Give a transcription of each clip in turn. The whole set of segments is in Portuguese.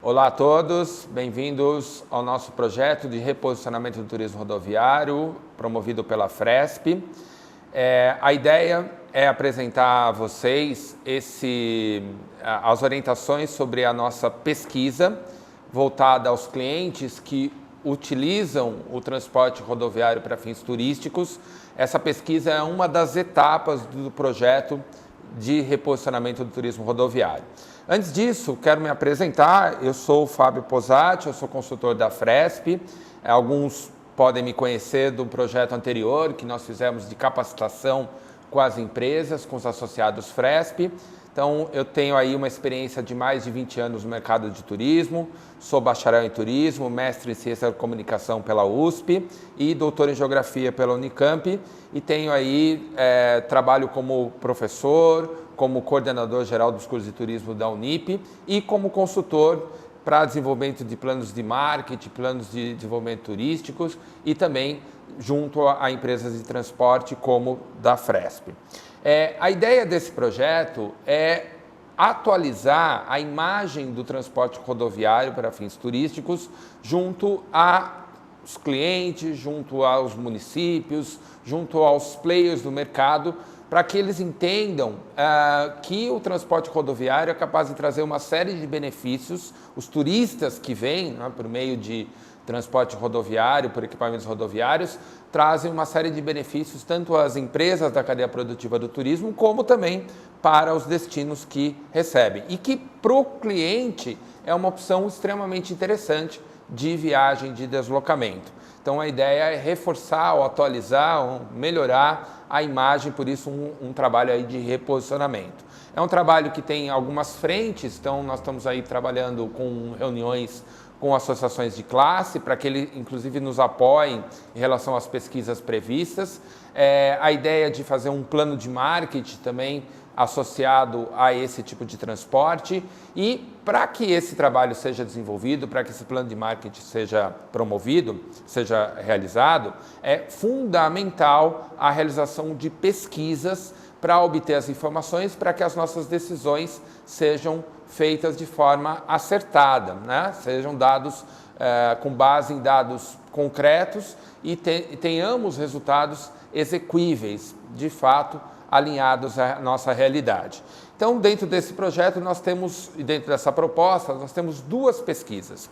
Olá a todos, bem-vindos ao nosso projeto de reposicionamento do turismo rodoviário, promovido pela Fresp. A ideia é apresentar a vocês as orientações sobre a nossa pesquisa voltada aos clientes que utilizam o transporte rodoviário para fins turísticos. Essa pesquisa é uma das etapas do projeto de reposicionamento do turismo rodoviário. Antes disso, quero me apresentar. Eu sou o Fábio Posati, eu sou consultor da Fresp. Alguns podem me conhecer do projeto anterior que nós fizemos de capacitação com as empresas, com os associados Fresp. Então, eu tenho aí uma experiência de mais de 20 anos no mercado de turismo, sou bacharel em turismo, mestre em ciência da comunicação pela USP e doutor em geografia pela Unicamp, e tenho aí, trabalho como professor, como coordenador geral dos cursos de turismo da Unip e como consultor para desenvolvimento de planos de marketing, planos de desenvolvimento turísticos e também junto a empresas de transporte como da Fresp. A ideia desse projeto é atualizar a imagem do transporte rodoviário para fins turísticos junto aos clientes, junto aos municípios, junto aos players do mercado, para que eles entendam que o transporte rodoviário é capaz de trazer uma série de benefícios. Os turistas que vêm, né, por meio de transporte rodoviário, por equipamentos rodoviários, trazem uma série de benefícios tanto às empresas da cadeia produtiva do turismo, como também para os destinos que recebem. E que para o cliente é uma opção extremamente interessante de viagem, de deslocamento. Então a ideia é reforçar ou atualizar, ou melhorar a imagem, por isso um trabalho aí de reposicionamento. É um trabalho que tem algumas frentes, então nós estamos aí trabalhando com reuniões com associações de classe, para que eles, inclusive, nos apoiem em relação às pesquisas previstas. A ideia de fazer um plano de marketing também associado a esse tipo de transporte, e para que esse trabalho seja desenvolvido, para que esse plano de marketing seja promovido, seja realizado, é fundamental a realização de pesquisas para obter as informações, para que as nossas decisões sejam feitas de forma acertada, né? Sejam dados com base em dados concretos e tenhamos resultados exequíveis, de fato, alinhados à nossa realidade. Então, dentro desse projeto, dentro dessa proposta, nós temos duas pesquisas.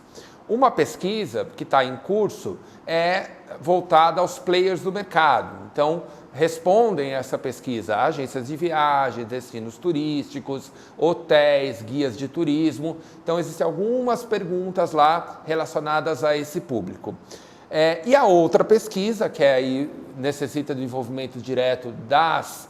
Uma pesquisa que está em curso é voltada aos players do mercado. Então, respondem a essa pesquisa agências de viagem, destinos turísticos, hotéis, guias de turismo. Então, existem algumas perguntas lá relacionadas a esse público. E a outra pesquisa, que aí necessita do envolvimento direto das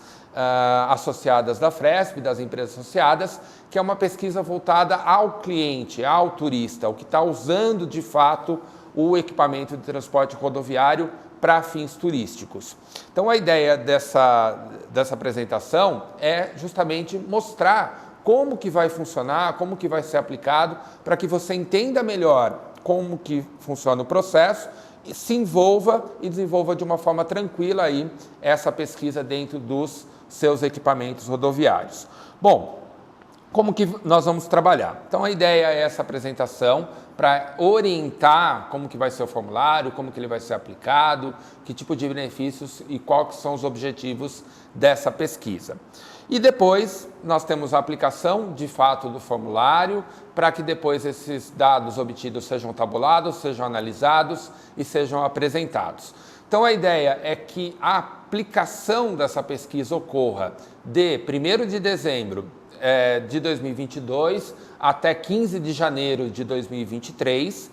associadas da Fresp, das empresas associadas, que é uma pesquisa voltada ao cliente, ao turista, o que está usando de fato o equipamento de transporte rodoviário para fins turísticos. Então a ideia dessa apresentação é justamente mostrar como que vai funcionar, como que vai ser aplicado, para que você entenda melhor como que funciona o processo, se envolva e desenvolva de uma forma tranquila aí essa pesquisa dentro dos seus equipamentos rodoviários. Bom, como que nós vamos trabalhar? Então a ideia é essa apresentação para orientar como que vai ser o formulário, como que ele vai ser aplicado, que tipo de benefícios e quais são os objetivos dessa pesquisa. E depois nós temos a aplicação de fato do formulário para que depois esses dados obtidos sejam tabulados, sejam analisados e sejam apresentados. Então a ideia é que a aplicação dessa pesquisa ocorra de 1º de dezembro de 2022 até 15 de janeiro de 2023.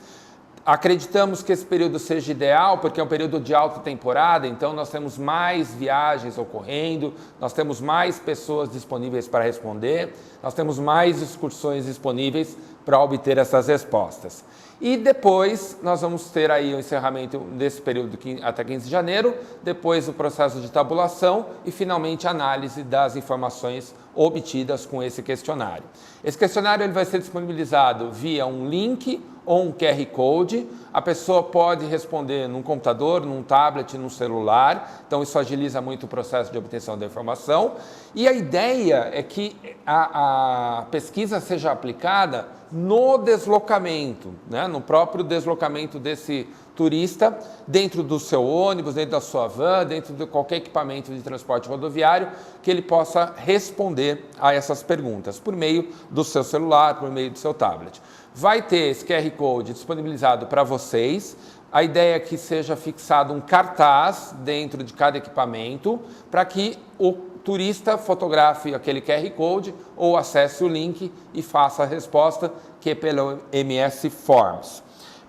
Acreditamos que esse período seja ideal porque é um período de alta temporada, então nós temos mais viagens ocorrendo, nós temos mais pessoas disponíveis para responder, nós temos mais excursões disponíveis para obter essas respostas. E depois nós vamos ter aí o encerramento desse período até 15 de janeiro, depois o processo de tabulação e finalmente a análise das informações obtidas com esse questionário. Esse questionário ele vai ser disponibilizado via um link ou um QR Code. A pessoa pode responder num computador, num tablet, num celular, então isso agiliza muito o processo de obtenção da informação. E a ideia é que a pesquisa seja aplicada no deslocamento, né? No próprio deslocamento desse turista, dentro do seu ônibus, dentro da sua van, dentro de qualquer equipamento de transporte rodoviário, que ele possa responder a essas perguntas, por meio do seu celular, por meio do seu tablet. Vai ter esse QR Code disponibilizado para vocês. A ideia é que seja fixado um cartaz dentro de cada equipamento, para que o turista fotografe aquele QR Code ou acesse o link e faça a resposta, que é pelo MS Forms.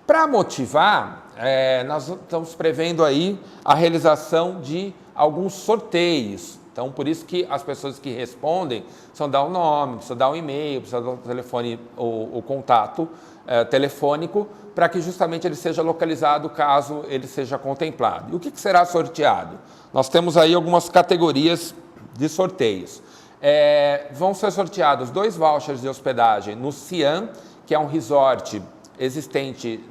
Para motivar, nós estamos prevendo aí a realização de alguns sorteios. Então, por isso que as pessoas que respondem precisam dar o nome, precisam dar o e-mail, precisam dar o telefone, o contato telefônico, para que justamente ele seja localizado caso ele seja contemplado. E o que será sorteado? Nós temos aí algumas categorias de sorteios. Vão ser sorteados 2 vouchers de hospedagem no Cian, que é um resort existente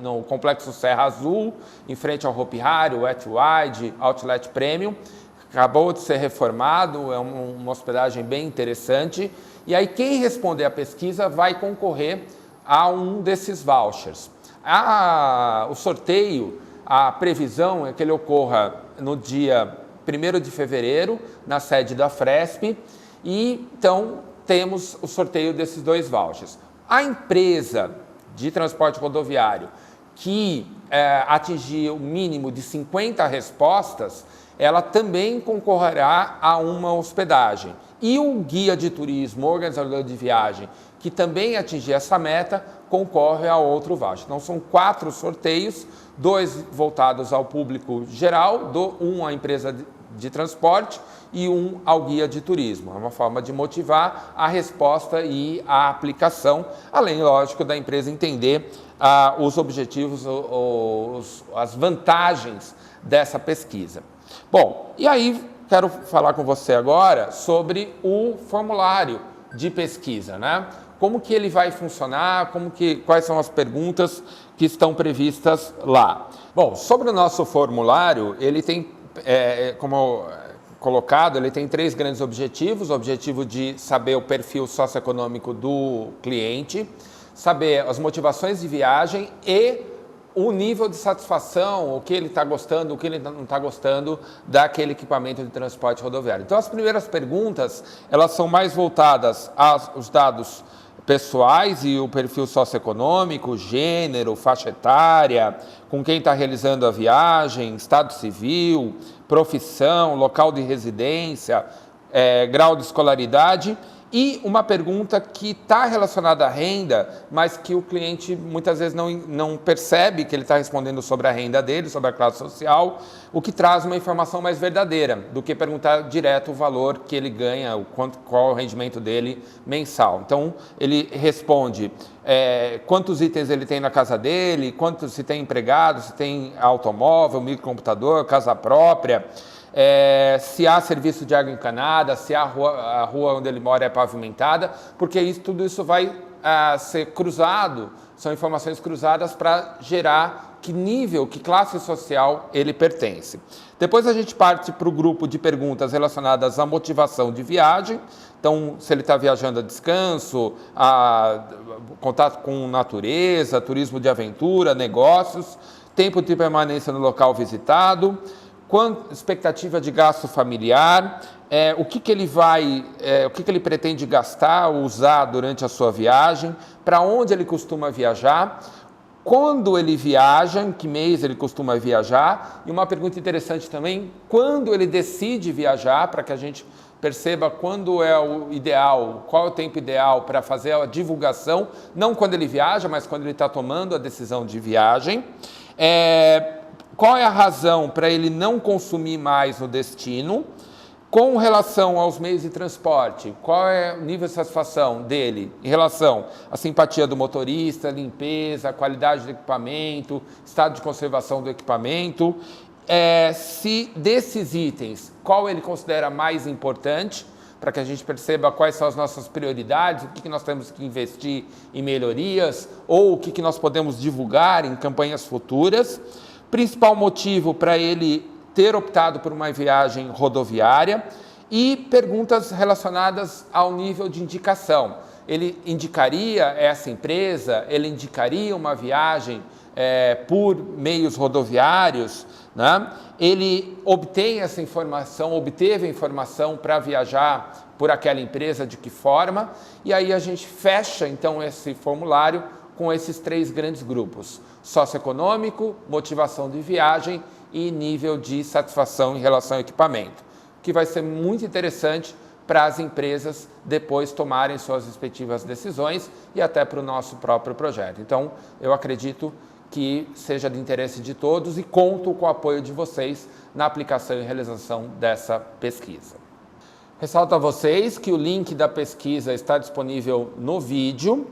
no Complexo Serra Azul, em frente ao Hopi Hari, Wet Wide, Outlet Premium. Acabou de ser reformado, é uma hospedagem bem interessante. E aí quem responder a pesquisa vai concorrer a um desses vouchers. O sorteio, a previsão é que ele ocorra no dia 1º de fevereiro, na sede da Fresp, e então temos o sorteio desses 2 vouchers. A empresa de transporte rodoviário que atingir o mínimo de 50 respostas, ela também concorrerá a uma hospedagem. E o guia de turismo, o organizador de viagem, que também atingir essa meta, concorre a outro voucher. Então, são 4 sorteios, 2 voltados ao público geral, um à empresa de transporte e um ao guia de turismo. É uma forma de motivar a resposta e a aplicação, além, lógico, da empresa entender os objetivos, as vantagens dessa pesquisa. Bom, e aí quero falar com você agora sobre o formulário de pesquisa, né? Como que ele vai funcionar, quais são as perguntas que estão previstas lá. Bom, sobre o nosso formulário, ele tem, como colocado, ele tem 3 grandes objetivos. O objetivo de saber o perfil socioeconômico do cliente, saber as motivações de viagem e o nível de satisfação, o que ele está gostando, o que ele não está gostando daquele equipamento de transporte rodoviário. Então, as primeiras perguntas, elas são mais voltadas aos dados pessoais e o perfil socioeconômico, gênero, faixa etária, com quem está realizando a viagem, estado civil, profissão, local de residência, grau de escolaridade. E uma pergunta que está relacionada à renda, mas que o cliente muitas vezes não percebe que ele está respondendo sobre a renda dele, sobre a classe social, o que traz uma informação mais verdadeira do que perguntar direto o valor que ele ganha, qual é o rendimento dele mensal. Então, ele responde quantos itens ele tem na casa dele, se tem empregado, se tem automóvel, microcomputador, casa própria, se há serviço de água encanada, se a rua onde ele mora é pavimentada, porque tudo isso vai ser cruzado, são informações cruzadas para gerar que nível, que classe social ele pertence. Depois a gente parte para o grupo de perguntas relacionadas à motivação de viagem. Então, se ele está viajando a descanso, contato com natureza, turismo de aventura, negócios, tempo de permanência no local visitado, expectativa de gasto familiar, o que ele pretende gastar ou usar durante a sua viagem, para onde ele costuma viajar, quando ele viaja, em que mês ele costuma viajar, e uma pergunta interessante também, quando ele decide viajar, para que a gente perceba quando é o ideal, qual é o tempo ideal para fazer a divulgação, não quando ele viaja, mas quando ele está tomando a decisão de viagem. Qual é a razão para ele não consumir mais no destino? Com relação aos meios de transporte, qual é o nível de satisfação dele em relação à simpatia do motorista, limpeza, qualidade do equipamento, estado de conservação do equipamento? Se desses itens, qual ele considera mais importante, para que a gente perceba quais são as nossas prioridades, o que nós temos que investir em melhorias, ou o que nós podemos divulgar em campanhas futuras. Principal motivo para ele ter optado por uma viagem rodoviária e perguntas relacionadas ao nível de indicação. ele indicaria essa empresa, ele indicaria uma viagem por meios rodoviários, né? Ele obteve a informação para viajar por aquela empresa, de que forma, e aí a gente fecha então esse formulário com esses 3 grandes grupos: socioeconômico, motivação de viagem e nível de satisfação em relação ao equipamento, que vai ser muito interessante para as empresas depois tomarem suas respectivas decisões e até para o nosso próprio projeto. Então, eu acredito que seja de interesse de todos e conto com o apoio de vocês na aplicação e realização dessa pesquisa. Ressalto a vocês que o link da pesquisa está disponível no vídeo.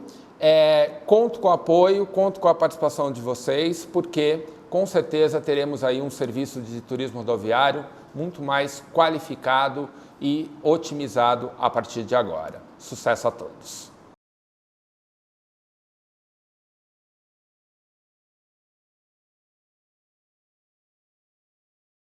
Conto com o apoio, conto com a participação de vocês, porque com certeza teremos aí um serviço de turismo rodoviário muito mais qualificado e otimizado a partir de agora. Sucesso a todos!